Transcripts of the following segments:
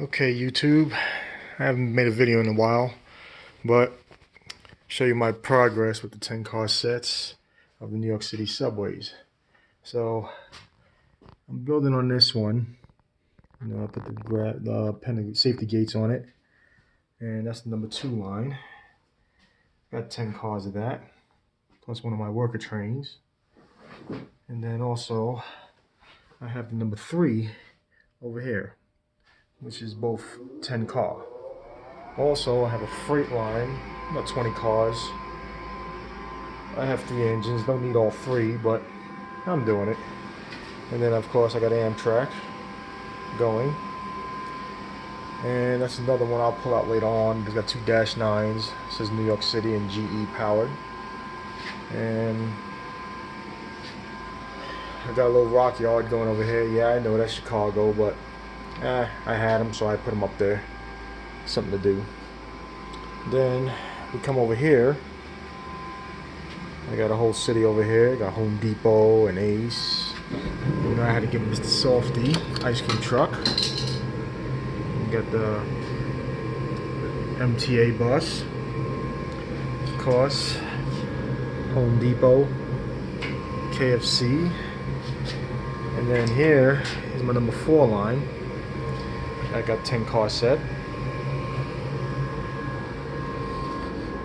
Okay, YouTube, I haven't made a video in a while, but show you my progress with the 10 car sets of the New York City subways. So I'm building on this one. I put the safety gates on it, and that's the number 2 line. Got 10 cars of that, plus one of my worker trains. And then also I have the number 3 over here, which is both 10 car. Also, I have a freight line, about 20 cars. I have 3 engines, don't need all 3, but I'm doing it. And then, of course, I got Amtrak going. And that's another one I'll pull out later on. It's got 2 -9s. It says New York City and GE powered. And I got a little rock yard going over here. Yeah, I know that's Chicago, but I had them, so I put them up there. Something to do. Then we come over here. I got a whole city over here. Got Home Depot and Ace. I had to give Mr. Softy ice cream truck. We got the MTA bus. Of course, Home Depot, KFC. And then here is my number 4 line. I got 10 car set.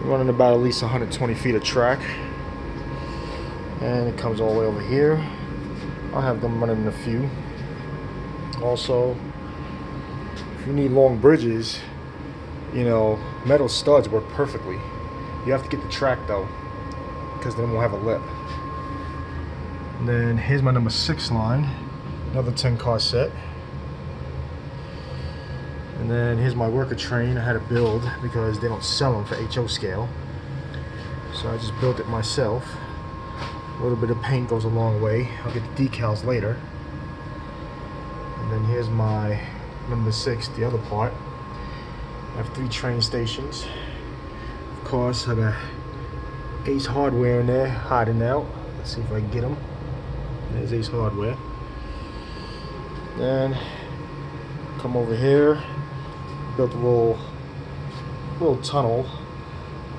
Running about at least 120 feet of track. And it comes all the way over here. I'll have them running a few. Also, if you need long bridges, metal studs work perfectly. You have to get the track though, because then we'll have a lip. And then here's my number 6 line, another 10 car set. And then here's my worker train I had to build because they don't sell them for HO scale. So I just built it myself. A little bit of paint goes a long way. I'll get the decals later. And then here's my number 6, the other part. I have 3 train stations. Of course, I got Ace Hardware in there hiding out. Let's see if I can get them. There's Ace Hardware. Then come over here. Built a little tunnel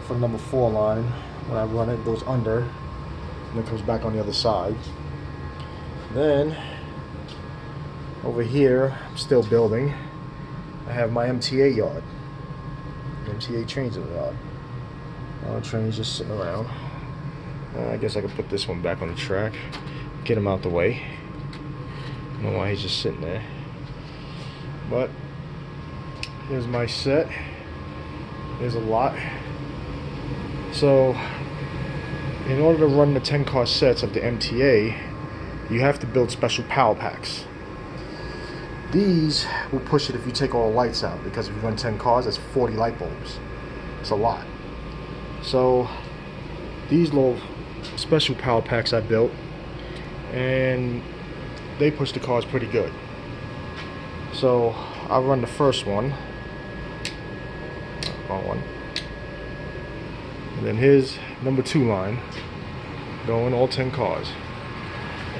for the number 4 line. When I run it, it goes under and it comes back on the other side. Then over here, I'm still building. I have my MTA yard. MTA trains in the yard. Trains just sitting around. I guess I could put this one back on the track, get him out the way. I don't know why he's just sitting there. But here's my set. There's a lot. So, in order to run the 10 car sets of the MTA, you have to build special power packs. These will push it if you take all the lights out, because if you run 10 cars, that's 40 light bulbs. It's a lot. So, these little special power packs I built, and they push the cars pretty good. So, I'll run the first one. Wrong one. And then here's number 2 line, going all 10 cars.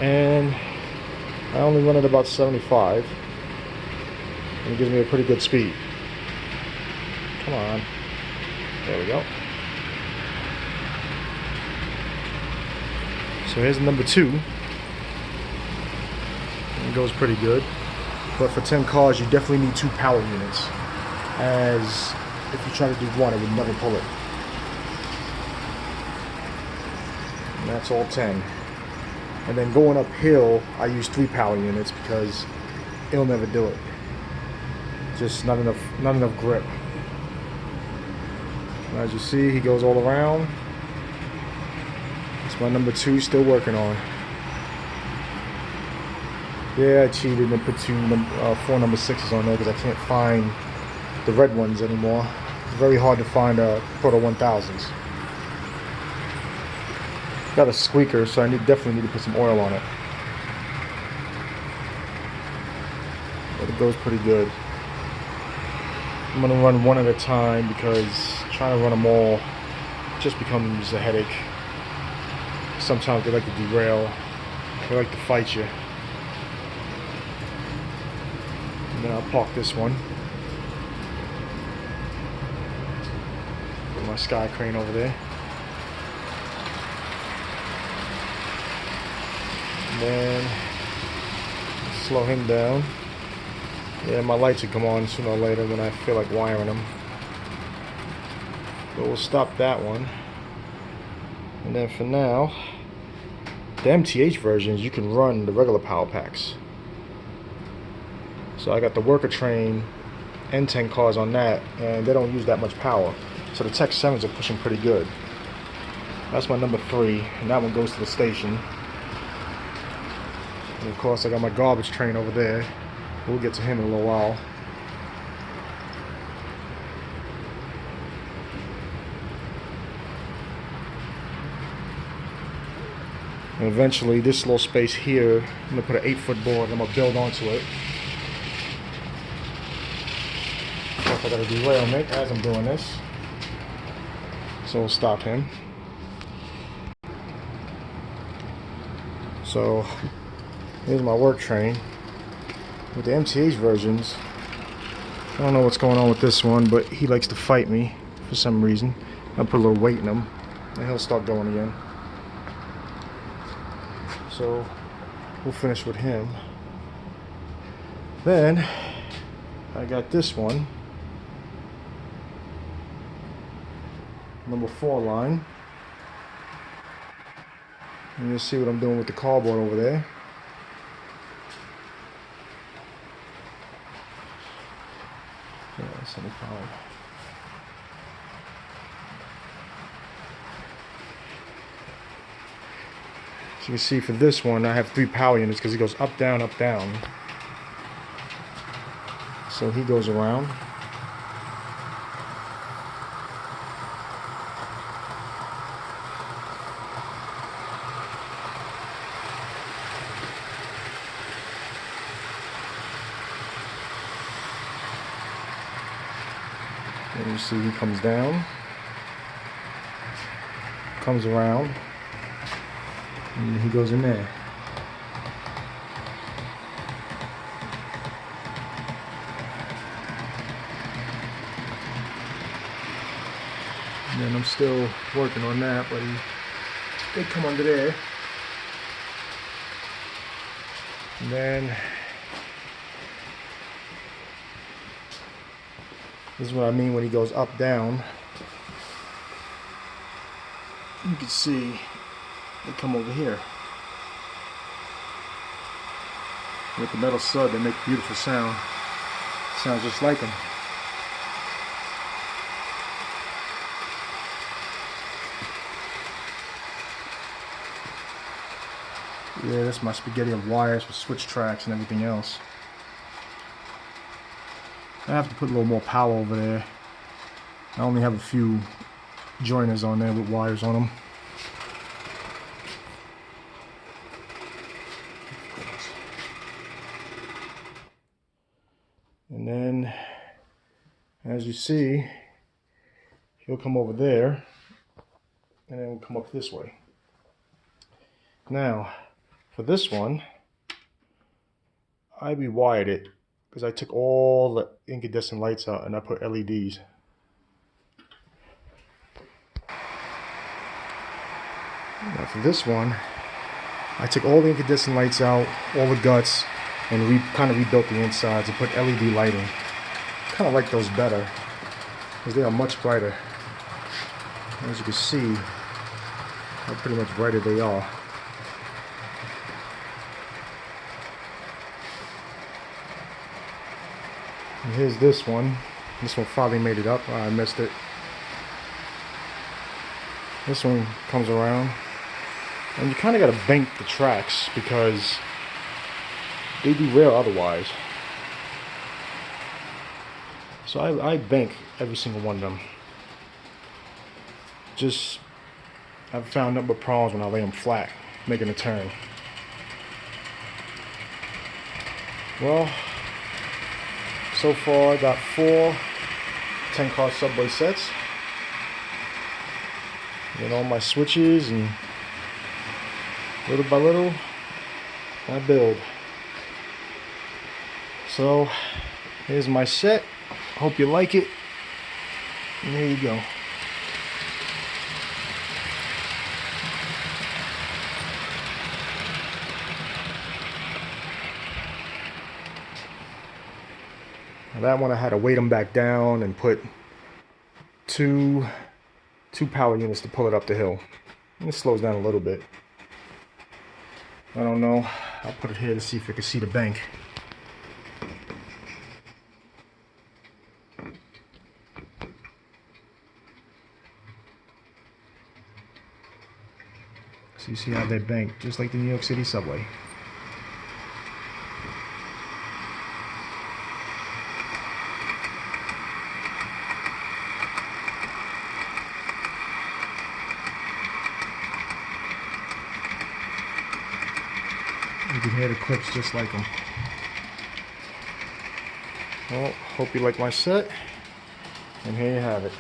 And I only run at about 75, and it gives me a pretty good speed. Come on. There we go. So here's number 2. And it goes pretty good. But for 10 cars, you definitely need 2 power units, as if you try to do one, it would never pull it. And that's all 10. And then going uphill, I use 3 power units because it'll never do it. Just not enough grip. And as you see, he goes all around. It's my number 2, still working on. Yeah, I cheated and put 4 number 6s on there because I can't find the red ones anymore. It's very hard to find Proto 1000s. Got a squeaker, so I definitely need to put some oil on it. But it goes pretty good. I'm going to run one at a time because trying to run them all just becomes a headache. Sometimes they like to derail. They like to fight you. And then I'll park this one. my sky crane over there. And then slow him down. Yeah, my lights will come on sooner or later when I feel like wiring them. But we'll stop that one. And then for now, the MTH versions, you can run the regular power packs. So I got the worker train and 10 cars on that, and they don't use that much power. So the Tech 7s are pushing pretty good. That's my number 3, and that one goes to the station. And of course I got my garbage train over there. We'll get to him in a little while. And eventually this little space here, I'm going to put an 8-foot board and I'm going to build onto it. Of course I got to derail Nick as I'm doing this. So we'll stop him. So here's my work train. With the MTH versions, I don't know what's going on with this one, but he likes to fight me for some reason. I'll put a little weight in him and he'll start going again. So we'll finish with him. Then I got this one, number 4 line. And you'll see what I'm doing with the cardboard over there. Yeah, 75. So you can see for this one, I have 3 power units because he goes up, down, up, down. So he goes around. And you see he comes down, comes around, and he goes in there. And then I'm still working on that, but he did come under there. And then this is what I mean when he goes up, down. You can see they come over here. With the metal stud, they make beautiful sound. Sounds just like them. Yeah, that's my spaghetti of wires with switch tracks and everything else. I have to put a little more power over there. I only have a few joiners on there with wires on them. And then, as you see, he'll come over there, and then we'll come up this way. Now, for this one, I rewired it because I took all the incandescent lights out and I put LEDs. Now for this one, I took all the incandescent lights out, all the guts, and kind of rebuilt the insides and put LED lighting. Kind of like those better because they are much brighter. As you can see, how pretty much brighter they are. And here's this one. This one finally made it up. I missed it. This one comes around. And you kind of got to bank the tracks because they derail otherwise. So I bank every single one of them. Just, I've found nothing but problems when I lay them flat, making a turn. Well, so far I got 4 10-car subway sets. Get all my switches, and little by little I build. So here's my set. Hope you like it. And there you go. Now that one I had to weight them back down and put two power units to pull it up the hill. And it slows down a little bit. I don't know. I'll put it here to see if you can see the bank. So you see how they bank, just like the New York City subway. You can hear the clips just like them. Well, hope you like my set, and here you have it.